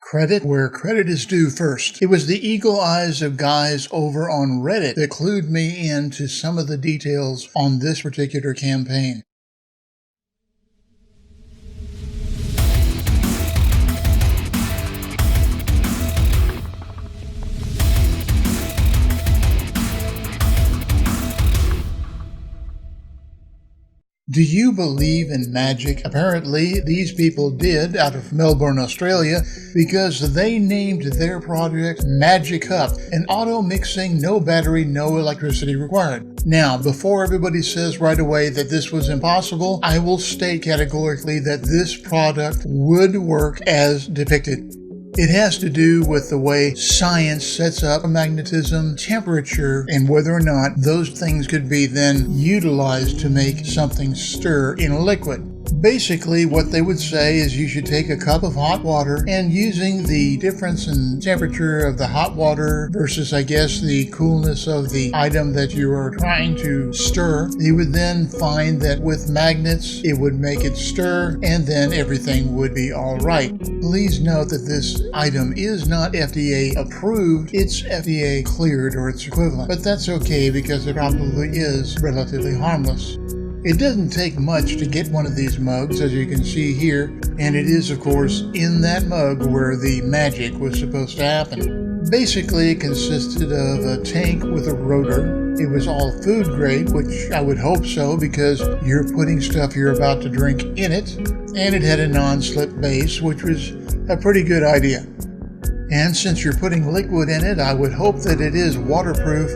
Credit where credit is due first. It was the eagle eyes of guys over on Reddit that clued me into some of the details on this particular campaign. Do you believe in magic? Apparently, these people did out of Melbourne, Australia, because they named their project Magic Cup, an auto-mixing, no battery, no electricity required. Now, before everybody says right away that this was impossible, I will state categorically that this product would work as depicted. It has to do with the way science sets up magnetism, temperature, and whether or not those things could be then utilized to make something stir in a liquid. Basically, what they would say is you should take a cup of hot water, and using the difference in temperature of the hot water versus, I guess, the coolness of the item that you are trying to stir, you would then find that with magnets, it would make it stir, and then everything would be all right. Please note that this item is not FDA approved, it's FDA cleared or its equivalent, but that's okay because it probably is relatively harmless. It doesn't take much to get one of these mugs, as you can see here, and it is, of course, in that mug where the magic was supposed to happen. Basically, it consisted of a tank with a rotor. It was all food grade, which I would hope so because you're putting stuff you're about to drink in it, and it had a non-slip base, which was a pretty good idea. And since you're putting liquid in it, I would hope that it is waterproof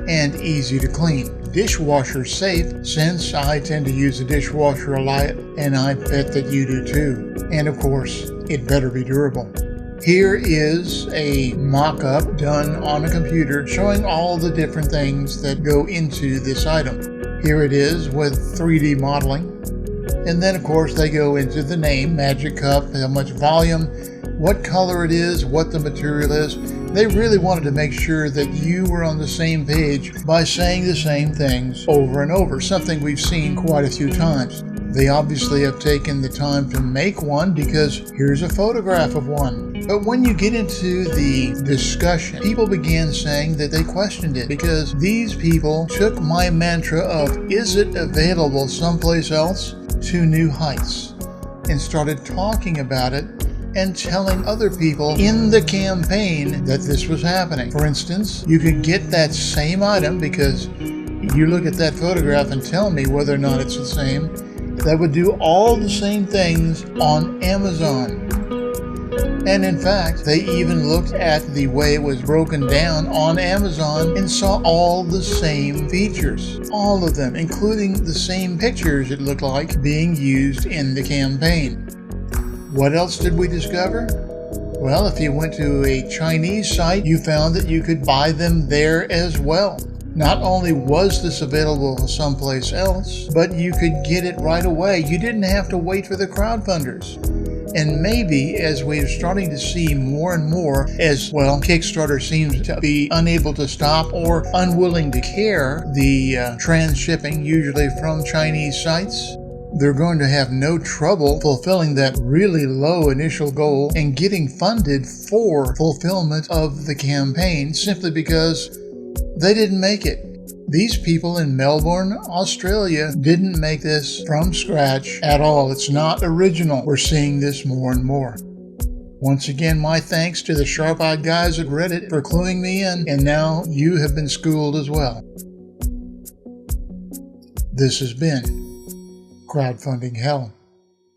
and easy to clean. Dishwasher safe, since I tend to use a dishwasher a lot, and I bet that you do too. And of course, it better be durable. Here is a mock-up done on a computer showing all the different things that go into this item. Here it is with 3D modeling. And then of course they go into the name, Magic Cup, how much volume, what color it is, what the material is. They really wanted to make sure that you were on the same page by saying the same things over and over, something we've seen quite a few times. They obviously have taken the time to make one because here's a photograph of one. But when you get into the discussion, people began saying that they questioned it because these people took my mantra of, is it available someplace else, to new heights, and started talking about it and telling other people in the campaign that this was happening. For instance, you could get that same item because you look at that photograph and tell me whether or not it's the same. That would do all the same things on Amazon. And in fact, they even looked at the way it was broken down on Amazon and saw all the same features. All of them, including the same pictures it looked like being used in the campaign. What else did we discover? Well, if you went to a Chinese site, you found that you could buy them there as well. Not only was this available someplace else, but you could get it right away. You didn't have to wait for the crowdfunders. And maybe as we're starting to see more and more, as well, Kickstarter seems to be unable to stop or unwilling to care the transshipping, usually from Chinese sites, they're going to have no trouble fulfilling that really low initial goal and getting funded for fulfillment of the campaign simply because they didn't make it. These people in Melbourne, Australia didn't make this from scratch at all. It's not original. We're seeing this more and more. Once again, my thanks to the sharp-eyed guys at Reddit for cluing me in, and now you have been schooled as well. This has been Crowdfunding Hell.